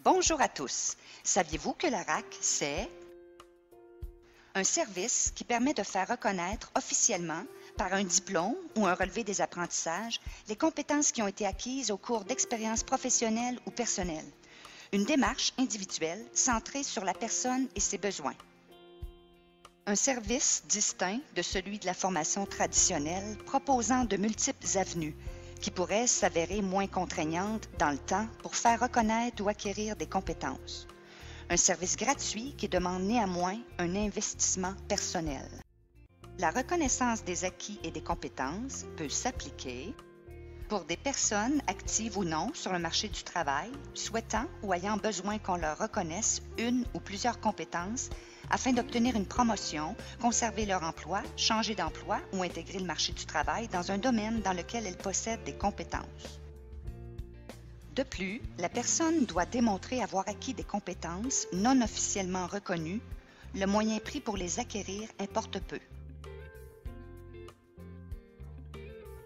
Bonjour à tous. Saviez-vous que la RAC, c'est un service qui permet de faire reconnaître officiellement, par un diplôme ou un relevé des apprentissages, les compétences qui ont été acquises au cours d'expériences professionnelles ou personnelles. Une démarche individuelle centrée sur la personne et ses besoins. Un service distinct de celui de la formation traditionnelle, proposant de multiples avenues, qui pourraient s'avérer moins contraignantes dans le temps pour faire reconnaître ou acquérir des compétences. Un service gratuit qui demande néanmoins un investissement personnel. La reconnaissance des acquis et des compétences peut s'appliquer pour des personnes actives ou non sur le marché du travail, souhaitant ou ayant besoin qu'on leur reconnaisse une ou plusieurs compétences afin d'obtenir une promotion, conserver leur emploi, changer d'emploi ou intégrer le marché du travail dans un domaine dans lequel elles possèdent des compétences. De plus, la personne doit démontrer avoir acquis des compétences non officiellement reconnues. Le moyen pris pour les acquérir importe peu.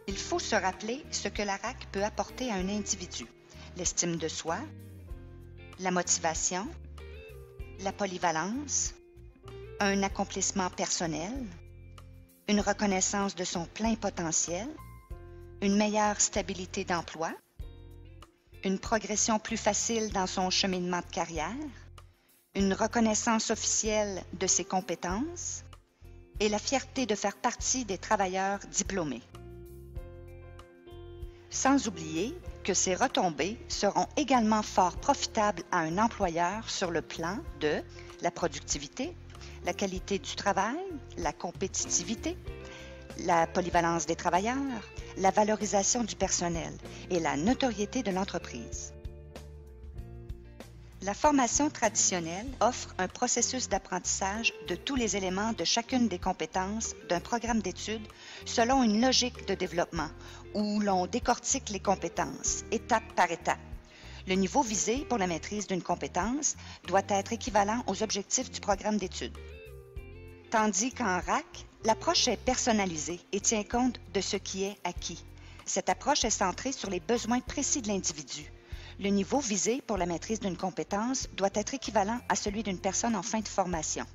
Il faut se rappeler ce que la RAC peut apporter à un individu: l'estime de soi, la motivation, la polyvalence, un accomplissement personnel, une reconnaissance de son plein potentiel, une meilleure stabilité d'emploi, une progression plus facile dans son cheminement de carrière, une reconnaissance officielle de ses compétences et la fierté de faire partie des travailleurs diplômés. Sans oublier que ces retombées seront également fort profitables à un employeur sur le plan de la productivité, la qualité du travail, la compétitivité, la polyvalence des travailleurs, la valorisation du personnel et la notoriété de l'entreprise. La formation traditionnelle offre un processus d'apprentissage de tous les éléments de chacune des compétences d'un programme d'études selon une logique de développement où l'on décortique les compétences, étape par étape. Le niveau visé pour la maîtrise d'une compétence doit être équivalent aux objectifs du programme d'études. Tandis qu'en RAC, l'approche est personnalisée et tient compte de ce qui est acquis. Cette approche est centrée sur les besoins précis de l'individu. Le niveau visé pour la maîtrise d'une compétence doit être équivalent à celui d'une personne en fin de formation.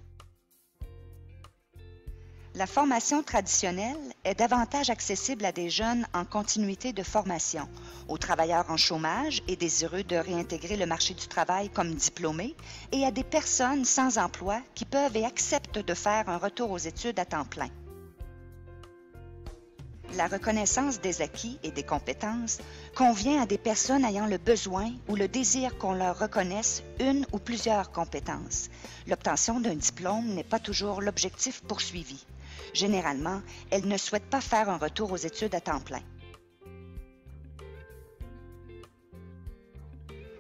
La formation traditionnelle est davantage accessible à des jeunes en continuité de formation, aux travailleurs en chômage et désireux de réintégrer le marché du travail comme diplômés, et à des personnes sans emploi qui peuvent et acceptent de faire un retour aux études à temps plein. La reconnaissance des acquis et des compétences convient à des personnes ayant le besoin ou le désir qu'on leur reconnaisse une ou plusieurs compétences. L'obtention d'un diplôme n'est pas toujours l'objectif poursuivi. Généralement, elles ne souhaitent pas faire un retour aux études à temps plein.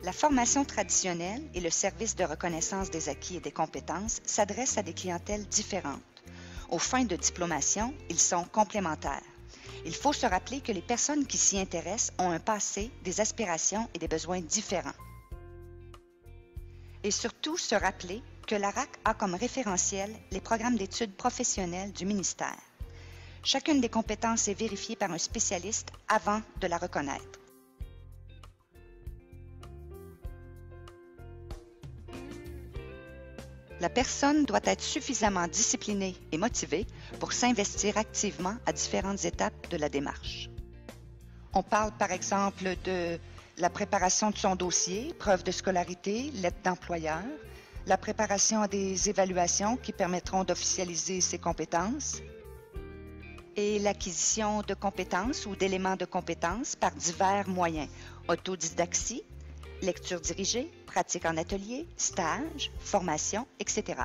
La formation traditionnelle et le service de reconnaissance des acquis et des compétences s'adressent à des clientèles différentes. Aux fins de diplomation, ils sont complémentaires. Il faut se rappeler que les personnes qui s'y intéressent ont un passé, des aspirations et des besoins différents. Et surtout se rappeler que la RAC a comme référentiel les programmes d'études professionnelles du ministère. Chacune des compétences est vérifiée par un spécialiste avant de la reconnaître. La personne doit être suffisamment disciplinée et motivée pour s'investir activement à différentes étapes de la démarche. On parle par exemple de la préparation de son dossier, preuve de scolarité, lettre d'employeur, la préparation à des évaluations qui permettront d'officialiser ses compétences et l'acquisition de compétences ou d'éléments de compétences par divers moyens, autodidactie, lecture dirigée, pratique en atelier, stage, formation, etc.